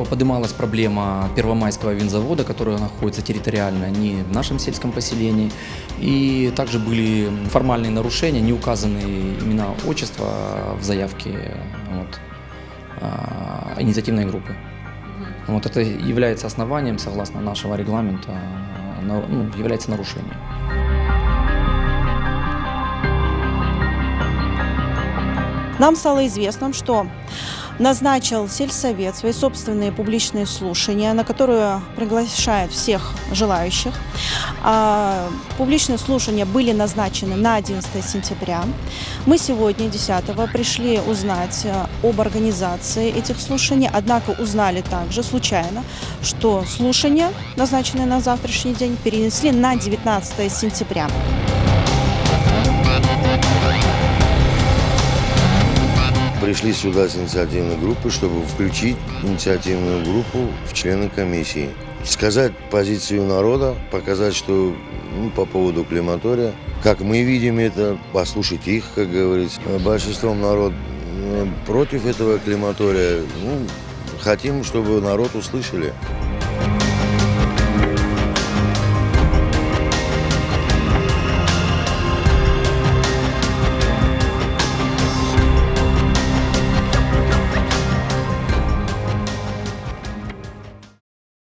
Поднималась проблема Первомайского винзавода, который находится территориально не в нашем сельском поселении. И также были формальные нарушения, не указаны имена, отчества в заявке инициативной группы. Это является основанием, согласно нашего регламента, является нарушением. Нам стало известно, что назначил сельсовет свои собственные публичные слушания, на которые приглашает всех желающих. Публичные слушания были назначены на 11 сентября. Мы сегодня, 10-го, пришли узнать об организации этих слушаний, однако узнали также случайно, что слушания, назначенные на завтрашний день, перенесли на 19 сентября. Пришли сюда с инициативной группой, чтобы включить инициативную группу в члены комиссии. Сказать позицию народа, показать, что по поводу крематория, как мы видим это, послушать их, как говорится. Большинством народ против этого крематория. Хотим, чтобы народ услышали.